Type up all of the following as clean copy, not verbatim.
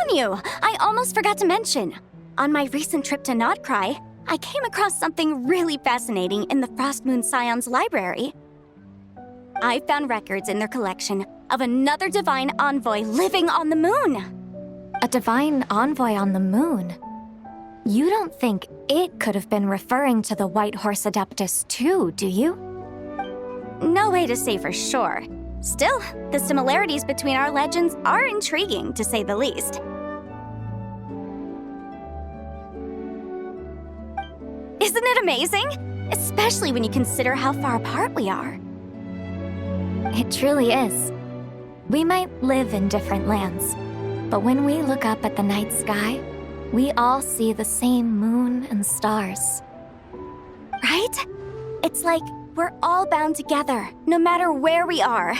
Ganyu! I almost forgot to mention. On my recent trip to Notcry, I came across something really fascinating in the Frost Moon Scion's library. I found records in their collection of another divine envoy living on the moon. A divine envoy on the moon? You don't think it could have been referring to the White Horse Adeptus too, do you? No way to say for sure. Still, the similarities between our legends are intriguing, to say the least. Isn't it amazing? Especially when you consider how far apart we are. It truly is. We might live in different lands, but when we look up at the night sky, we all see the same moon and stars. Right? It's like we're all bound together, no matter where we are.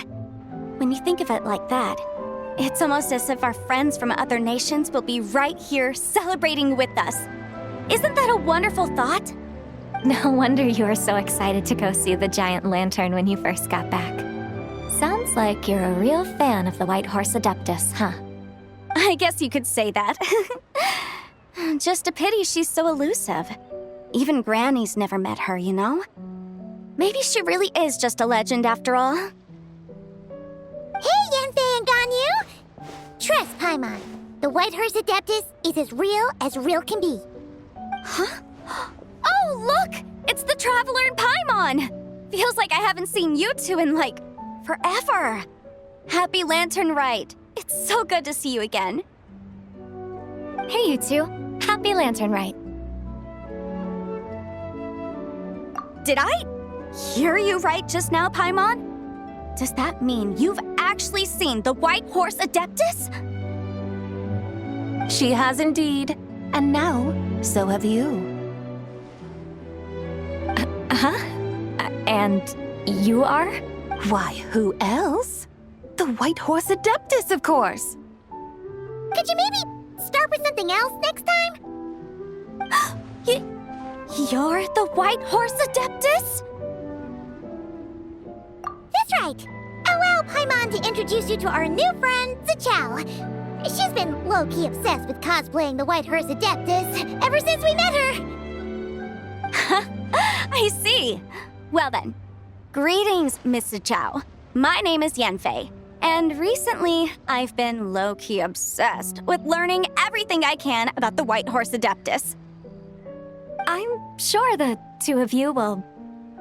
When you think of it like that, it's almost as if our friends from other nations will be right here celebrating with us. Isn't that a wonderful thought? No wonder you were so excited to go see the giant lantern when you first got back. Sounds like you're a real fan of the White Horse Adeptus, huh? I guess you could say that. Just a pity she's so elusive. Even Granny's never met her, you know? Maybe she really is just a legend after all. Hey, Yanfei and Ganyu! Trust, Paimon. The White Horse Adeptus is as real can be. Huh? Oh, look! It's the Traveler and Paimon! Feels like I haven't seen you two in, like, forever. Happy Lantern Rite. It's so good to see you again. Hey, you two. Happy Lantern Rite. Did I hear you right just now, Paimon? Does that mean you've actually seen the White Horse Adeptus? She has indeed. And now, so have you. And you are? Why, who else? The White Horse Adeptus, of course. Could you maybe start with something else next time? You're the White Horse Adeptus? That's right. Allow Paimon to introduce you to our new friend, Zichao. She's been low-key obsessed with cosplaying the White Horse Adeptus ever since we met her. I see. Well then, greetings, Miss Zichao. My name is Yanfei, and recently I've been low-key obsessed with learning everything I can about the White Horse Adeptus. I'm sure the two of you will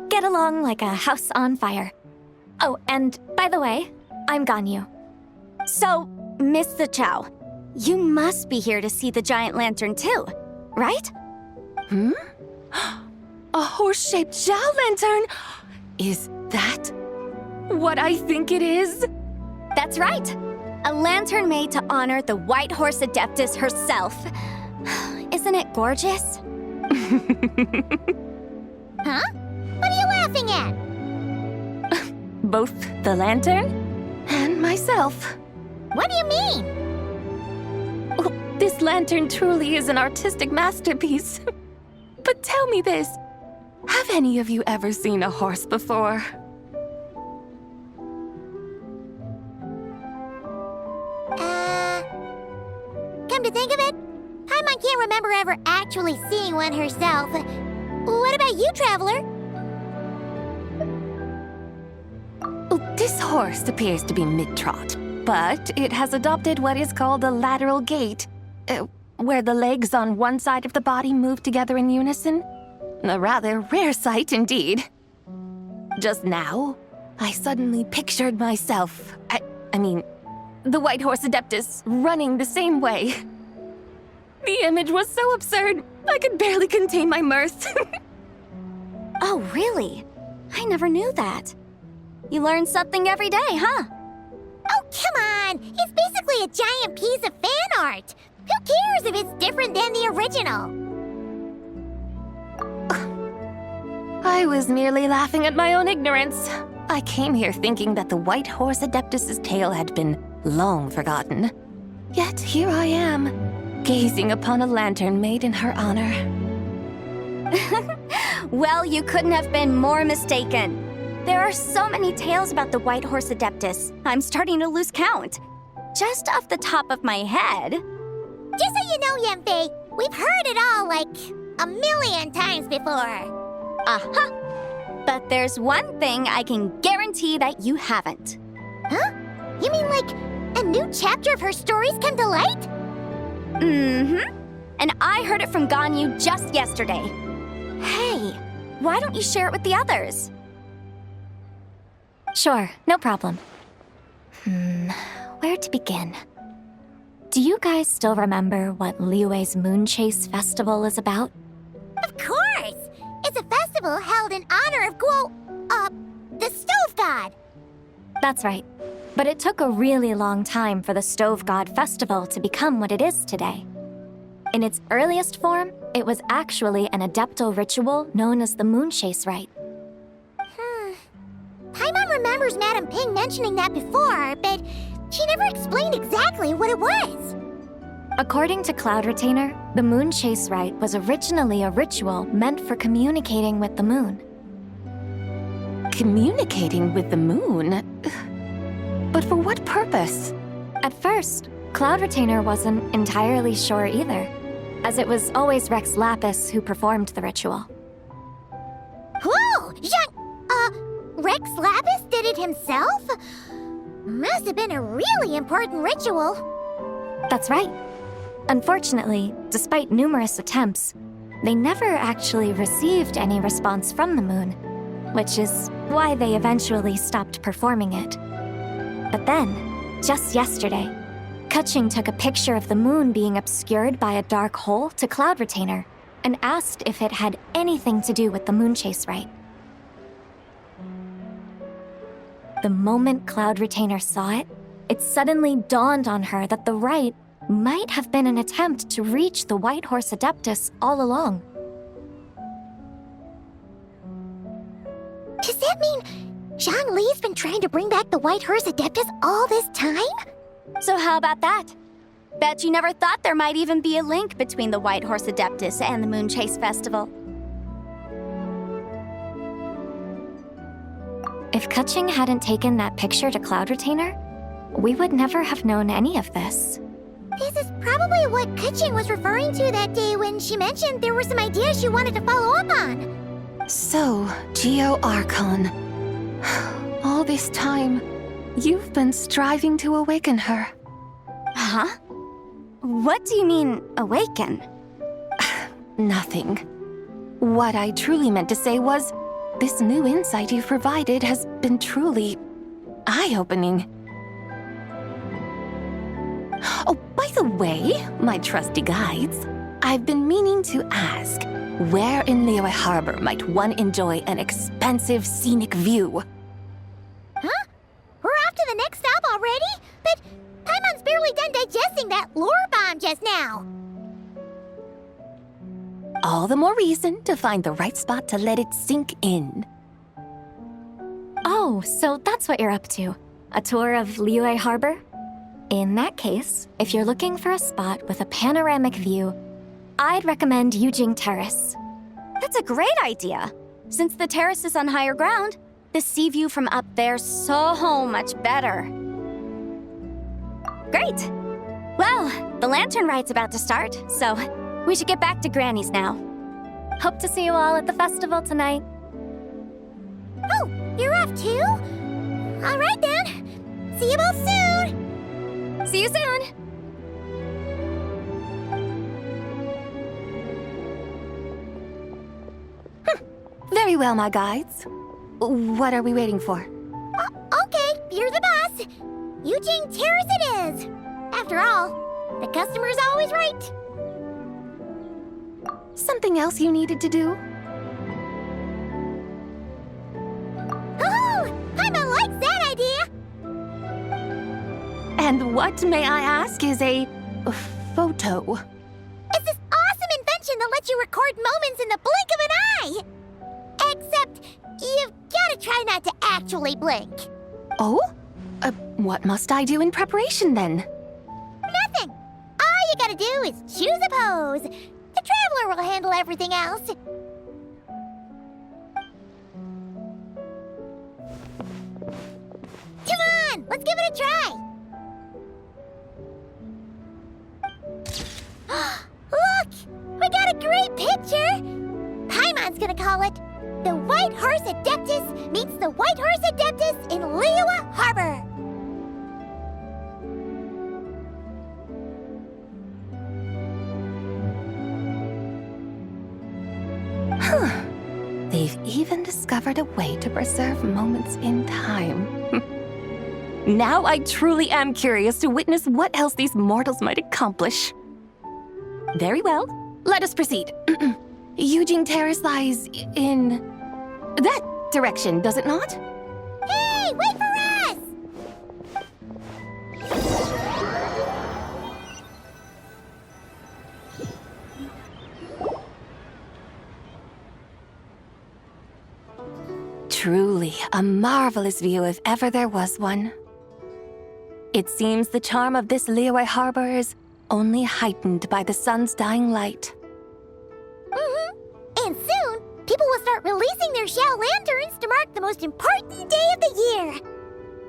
get along like a house on fire. Oh, and by the way, I'm Ganyu. So, Miss Zichao, you must be here to see the giant lantern too, right? A horse-shaped Zhao lantern? Is that what I think it is? That's right. A lantern made to honor the White Horse Adeptus herself. Isn't it gorgeous? Huh? What are you laughing at? Both the lantern and myself. What do you mean? Oh, this lantern truly is an artistic masterpiece. But tell me this, have any of you ever seen a horse before? Come to think of it, Paimon can't remember ever actually seeing one herself. What about you, Traveler? Oh, this horse appears to be mid-trot, but it has adopted what is called a lateral gait, where the legs on one side of the body move together in unison. A rather rare sight indeed. Just now, I suddenly pictured myself, I mean, the White Horse Adeptus running the same way. The image was so absurd, I could barely contain my mirth. Oh, really? I never knew that. You learn something every day, huh? Oh, come on! It's basically a giant piece of fan art! Who cares if it's different than the original? I was merely laughing at my own ignorance. I came here thinking that the White Horse Adeptus's tale had been long forgotten. Yet here I am, gazing upon a lantern made in her honor. Well, you couldn't have been more mistaken. There are so many tales about the White Horse Adeptus, I'm starting to lose count. Just off the top of my head, Just so you know, Yemfei, we've heard it all like a million times before. Uh-huh. But there's one thing I can guarantee that you haven't. Huh? You mean like a new chapter of her stories come to light? Mm-hmm. And I heard it from Ganyu just yesterday. Hey, why don't you share it with the others? Sure, no problem. Where to begin? Do you guys still remember what Liyue's Moon Chase Festival is about? Of course! It's a festival held in honor of the Stove God. That's right. But it took a really long time for the Stove God Festival to become what it is today. In its earliest form, it was actually an adeptal ritual known as the Moon Chase Rite. Paimon remembers Madame Ping mentioning that before, but she never explained exactly what it was. According to Cloud Retainer, the Moon Chase Rite was originally a ritual meant for communicating with the moon. Communicating with the moon? But for what purpose? At first, Cloud Retainer wasn't entirely sure either, as it was always Rex Lapis who performed the ritual. Whoa! Rex Lapis did it himself? Must have been a really important ritual. That's right. Unfortunately, despite numerous attempts, they never actually received any response from the moon, which is why they eventually stopped performing it. But then, just yesterday, Kaching took a picture of the moon being obscured by a dark hole to Cloud Retainer and asked if it had anything to do with the Moon Chase Rite. The moment Cloud Retainer saw it, it suddenly dawned on her that the rite might have been an attempt to reach the White Horse Adeptus all along. Does that mean Zhang Li's been trying to bring back the White Horse Adeptus all this time? So how about that? Bet you never thought there might even be a link between the White Horse Adeptus and the Moon Chase Festival. If Kaching hadn't taken that picture to Cloud Retainer, we would never have known any of this. This is probably what Kaching was referring to that day when she mentioned there were some ideas she wanted to follow up on. So, Geo Archon. All this time, you've been striving to awaken her. Huh? What do you mean, awaken? Nothing. What I truly meant to say was, this new insight you've provided has been truly eye-opening. Oh, by the way, my trusty guides, I've been meaning to ask, where in Liyue Harbor might one enjoy an expansive scenic view? Huh? We're off to the next stop already? But Paimon's barely done digesting that lore bomb just now. All the more reason to find the right spot to let it sink in. Oh, so that's what you're up to. A tour of Liyue Harbor? In that case, if you're looking for a spot with a panoramic view, I'd recommend Yujing Terrace. That's a great idea. Since the terrace is on higher ground, the sea view from up there's so much better. Great. Well, the lantern rite's about to start, so we should get back to Granny's now. Hope to see you all at the festival tonight. Oh, you're off too? All right then. See you both soon. See you soon! Very well, my guides. What are we waiting for? Okay, you're the boss. Eugene Terrace it is. After all, the customer's always right. Something else you needed to do? Oh, Paimon likes that idea. And what, may I ask, is a photo? It's this awesome invention that lets you record moments in the blink of an eye. Except, you've gotta try not to actually blink. Oh? What must I do in preparation then? Nothing. All you gotta do is choose a pose. The Traveler will handle everything else. Come on, let's give it a try. the White Horse Adeptus meets the White Horse Adeptus in Liyue Harbor. They've even discovered a way to preserve moments in time. Now I truly am curious to witness what else these mortals might accomplish. Very well, let us proceed. Eugene Terrace lies in that direction, does it not? Hey, wait for us! Truly a marvelous view if ever there was one. It seems the charm of this Liyue Harbor is only heightened by the sun's dying light. And soon, people will start releasing their Xiao lanterns to mark the most important day of the year.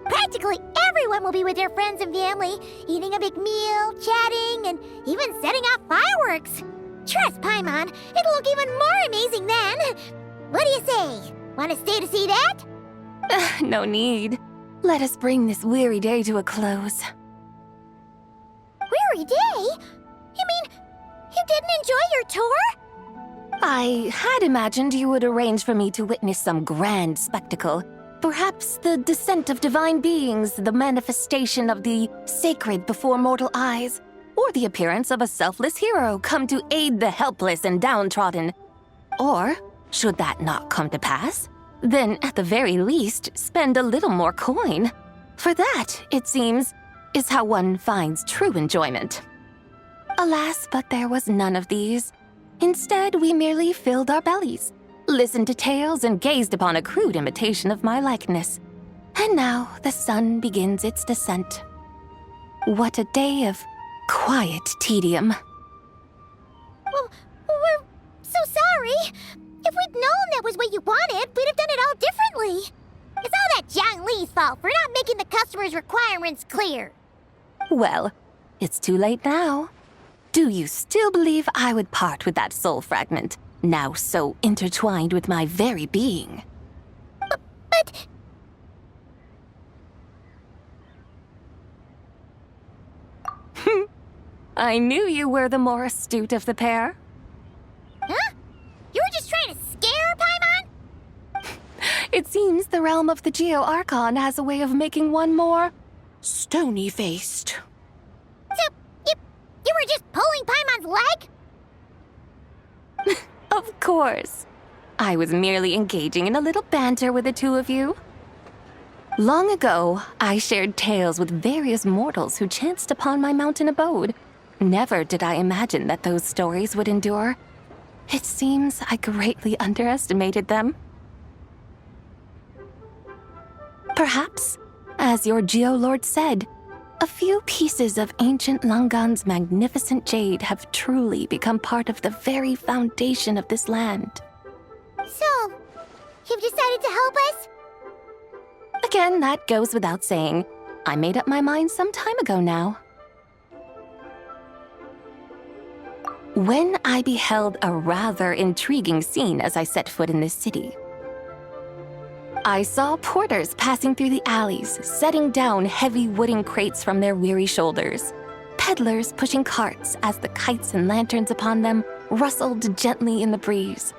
Practically everyone will be with their friends and family, eating a big meal, chatting, and even setting off fireworks. Trust Paimon, it'll look even more amazing then. What do you say? Want to stay to see that? No need. Let us bring this weary day to a close. Weary day? You mean you didn't enjoy your tour? I had imagined you would arrange for me to witness some grand spectacle. Perhaps the descent of divine beings, the manifestation of the sacred before mortal eyes, or the appearance of a selfless hero come to aid the helpless and downtrodden. Or, should that not come to pass, then at the very least spend a little more coin. For that, it seems, is how one finds true enjoyment. Alas, but there was none of these. Instead, we merely filled our bellies, listened to tales, and gazed upon a crude imitation of my likeness. And now the sun begins its descent. What a day of quiet tedium. Well, we're so sorry. If we'd known that was what you wanted, we'd have done it all differently. It's all that Jiang Li's fault for not making the customer's requirements clear. Well, it's too late now. Do you still believe I would part with that soul fragment, now so intertwined with my very being? But... I knew you were the more astute of the pair. Huh? You were just trying to scare Paimon? It seems the realm of the Geo-Archon has a way of making one more stony-faced. So, you were just pulling Paimon's leg? Of course. I was merely engaging in a little banter with the two of you. Long ago, I shared tales with various mortals who chanced upon my mountain abode. Never did I imagine that those stories would endure. It seems I greatly underestimated them. Perhaps, as your Geolord said, a few pieces of ancient Langan's magnificent jade have truly become part of the very foundation of this land. So, you've decided to help us? Again, that goes without saying. I made up my mind some time ago now. When I beheld a rather intriguing scene as I set foot in this city. I saw porters passing through the alleys, setting down heavy wooden crates from their weary shoulders. Peddlers pushing carts as the kites and lanterns upon them rustled gently in the breeze.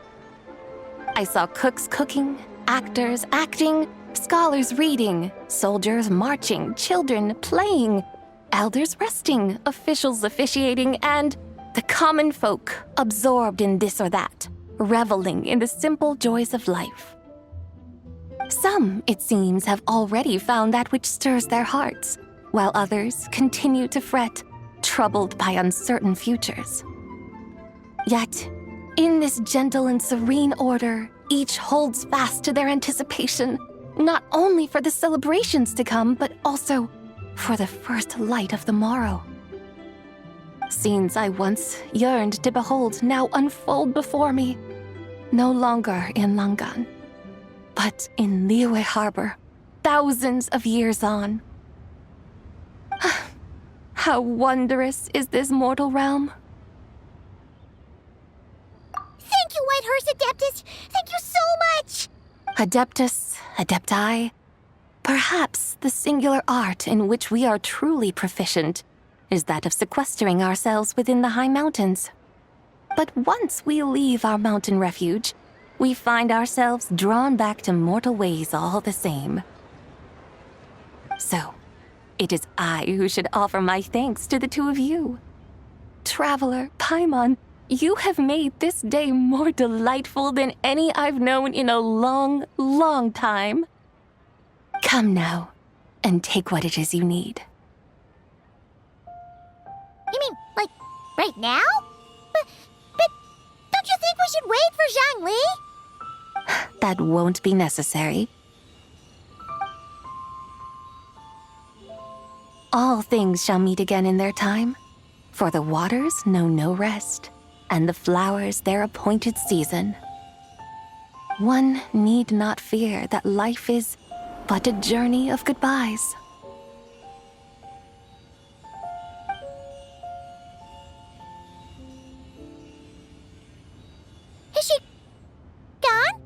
I saw cooks cooking, actors acting, scholars reading, soldiers marching, children playing, elders resting, officials officiating, and the common folk absorbed in this or that, reveling in the simple joys of life. Some, it seems, have already found that which stirs their hearts, while others continue to fret, troubled by uncertain futures. Yet, in this gentle and serene order, each holds fast to their anticipation, not only for the celebrations to come, but also for the first light of the morrow. Scenes I once yearned to behold now unfold before me, no longer in Langan, but in Liyue Harbor, thousands of years on. How wondrous is this mortal realm! Thank you, White Horse Adeptus! Thank you so much! Adeptus, Adepti, perhaps the singular art in which we are truly proficient is that of sequestering ourselves within the high mountains. But once we leave our mountain refuge, we find ourselves drawn back to mortal ways all the same. So, it is I who should offer my thanks to the two of you. Traveler, Paimon, you have made this day more delightful than any I've known in a long, long time. Come now, and take what it is you need. You mean, like, right now? But don't you think we should wait for Zhangli? That won't be necessary. All things shall meet again in their time, for the waters know no rest, and the flowers their appointed season. One need not fear that life is but a journey of goodbyes. Is she gone?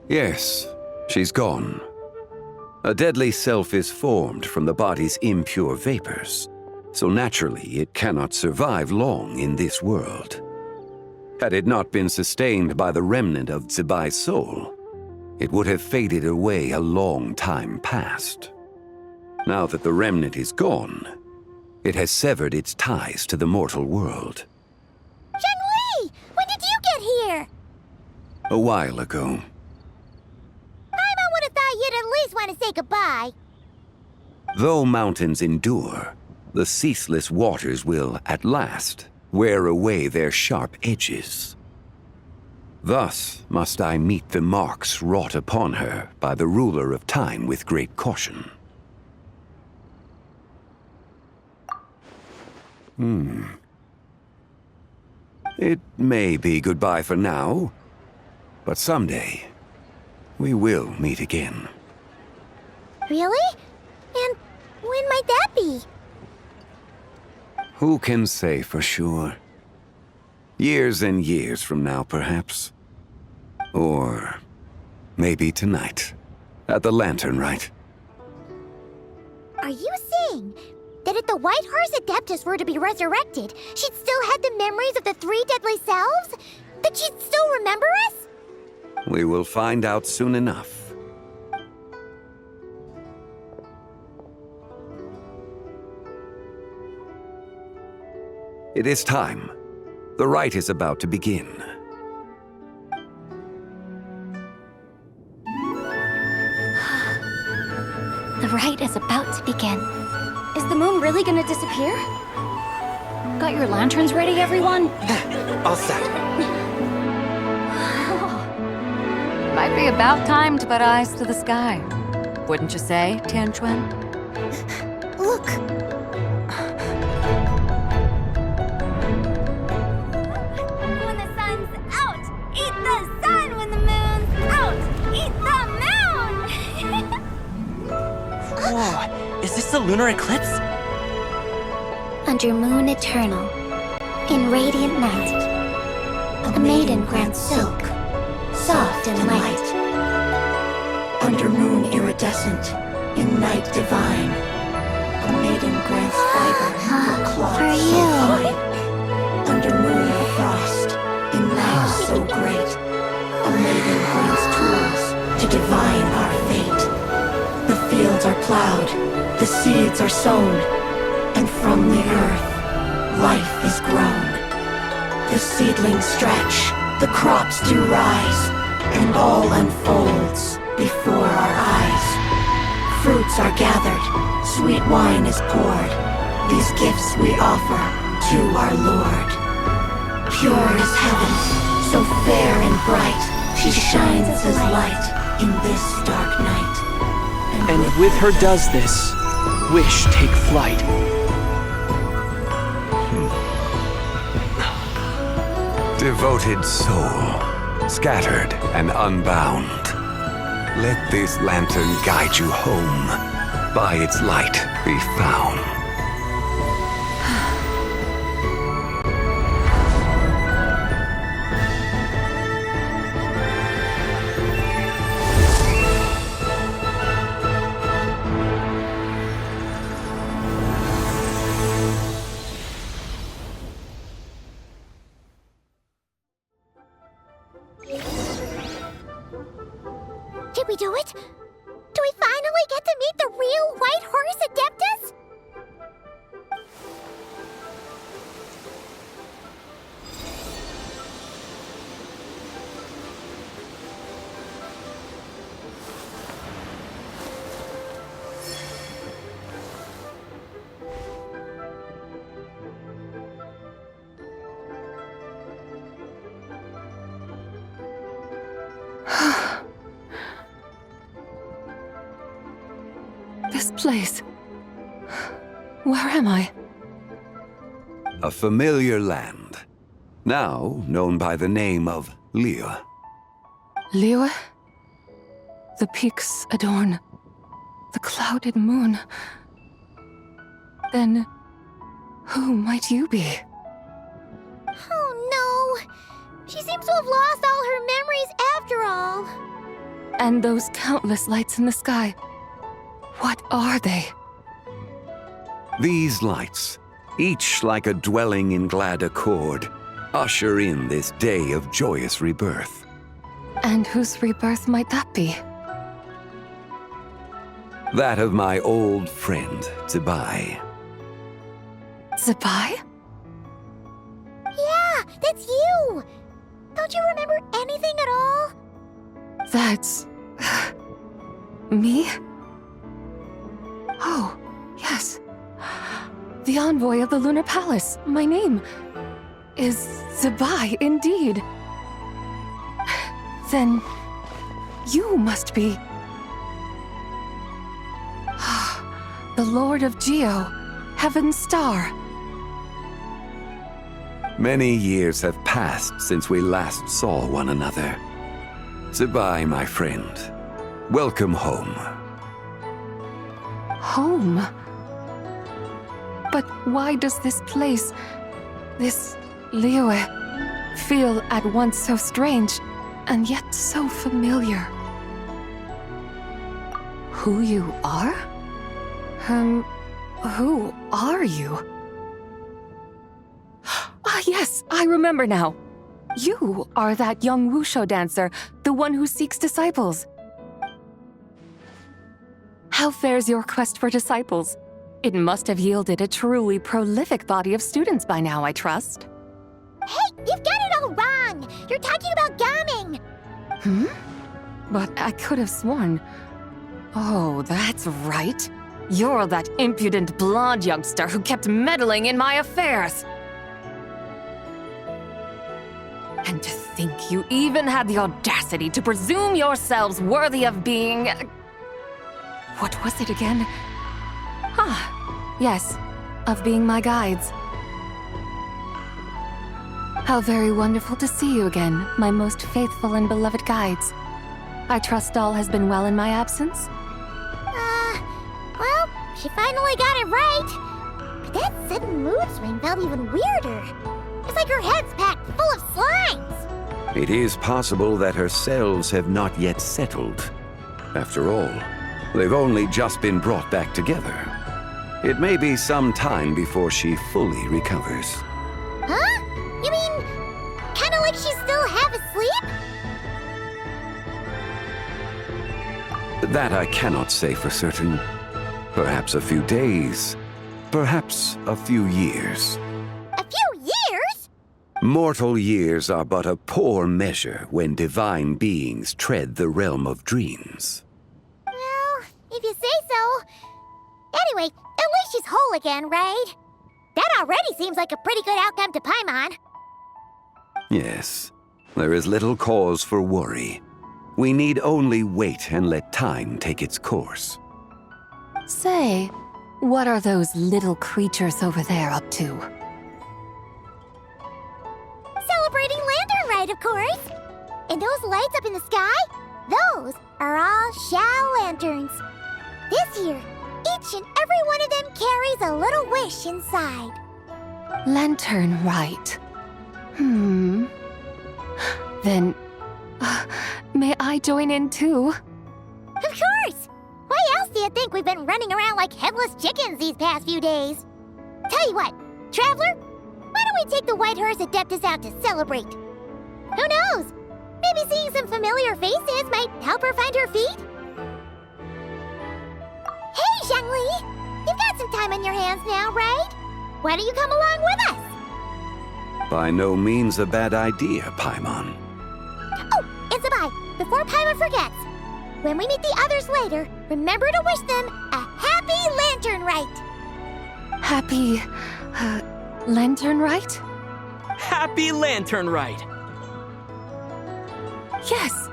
Yes, she's gone. A deadly self is formed from the body's impure vapors, so naturally it cannot survive long in this world. Had it not been sustained by the remnant of Zibai's soul, it would have faded away a long time past. Now that the remnant is gone, it has severed its ties to the mortal world. Zhangli! When did you get here? A while ago. I would have thought you'd at least want to say goodbye. Though mountains endure, the ceaseless waters will, at last, wear away their sharp edges. Thus must I meet the marks wrought upon her by the ruler of time with great caution. It may be goodbye for now, but someday we will meet again. Really? And when might that be? Who can say for sure? Years and years from now, perhaps. Or maybe tonight, at the Lantern Rite. Are you saying that if the White Horse Adeptus were to be resurrected, she'd still have the memories of the three deadly selves? That she'd still remember us? We will find out soon enough. It is time. The rite is about to begin. The rite is about to begin. Is the moon really gonna disappear? Got your lanterns ready, everyone? All set. Might be about time to put eyes to the sky. Wouldn't you say, Tianquan? Look! When the sun's out, eat the sun. When the moon's out, eat the moon. Whoa, is this the lunar eclipse? Under moon eternal, in radiant night, a maiden grants silk, soft and light. Under moon iridescent, in night divine, a maiden grants fiber for cloth For so you. fine. Under moon of frost, in night so great, a maiden grants tools to divine our fate. The fields are plowed, the seeds are sown, and from the earth, life is grown. The seedlings stretch, the crops do rise, and all unfolds before our eyes. Fruits are gathered, sweet wine is poured. These gifts we offer to our Lord. Pure is heaven, so fair and bright. She shines as light in this dark night. And with her does this, wish take flight. Devoted soul, scattered and unbound. Let this lantern guide you home. By its light be found. Did we do it? Do we finally get to meet the real White Horse Adeptus? This place. Where am I? A familiar land, now known by the name of Liyue. Liyue? The peaks adorn the clouded moon. Then, who might you be? Oh no! She seems to have lost all her memories after all. And those countless lights in the sky. What are they? These lights, each like a dwelling in glad accord, usher in this day of joyous rebirth. And whose rebirth might that be? That of my old friend, Zibai. Zibai? Yeah, that's you! Don't you remember anything at all? That's... me? Oh, yes. The envoy of the Lunar Palace. My name is Zibai, indeed. Then you must be... the Lord of Geo, Heaven's Star. Many years have passed since we last saw one another. Zibai, my friend, welcome home. Home? But why does this place, this Liyue, feel at once so strange and yet so familiar? Who you are? Who are you? Ah, yes, I remember now. You are that young wushu dancer, the one who seeks disciples. How fares your quest for disciples? It must have yielded a truly prolific body of students by now, I trust. Hey, you've got it all wrong! You're talking about gaming! But I could have sworn... Oh, that's right. You're that impudent blonde youngster who kept meddling in my affairs. And to think you even had the audacity to presume yourselves worthy of being... What was it again? Ah, yes, of being my guides. How very wonderful to see you again, my most faithful and beloved guides. I trust all has been well in my absence? Well, she finally got it right. But that sudden mood swing felt even weirder. It's like her head's packed full of slimes. It is possible that her cells have not yet settled. After all, they've only just been brought back together. It may be some time before she fully recovers. Huh? You mean, kinda like she's still half asleep? That I cannot say for certain. Perhaps a few days, perhaps a few years. A few years? Mortal years are but a poor measure when divine beings tread the realm of dreams. Well, if you say so. Anyway, at least she's whole again, right? That already seems like a pretty good outcome to Paimon. Yes, there is little cause for worry. We need only wait and let time take its course. Say, what are those little creatures over there up to? Celebrating Lantern Rite, of course. And those lights up in the sky? Those are all Shao lanterns. This year, each and every one of them carries a little wish inside. Lantern Rite. Then, may I join in too? Of course! Why else do you think we've been running around like headless chickens these past few days? Tell you what, Traveler, why don't we take the White Horse Adeptus out to celebrate? Who knows? Maybe seeing some familiar faces might help her find her feet? Hey, Zhangli! You've got some time on your hands now, right? Why don't you come along with us? By no means a bad idea, Paimon. Oh, and Sabai, before Paimon forgets, when we meet the others later, remember to wish them a happy Lantern Rite! Happy, Lantern Rite? Happy Lantern Rite! Yes,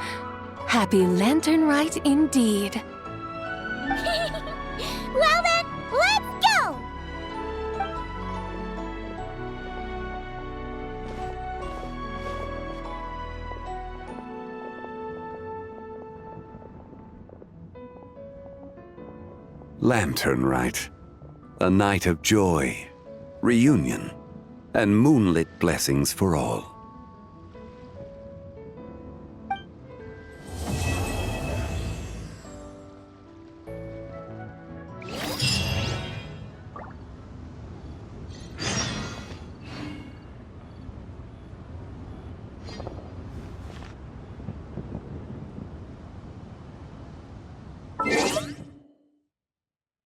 Happy Lantern Rite indeed. Well then, let's go! Lantern Rite. A night of joy, reunion, and moonlit blessings for all.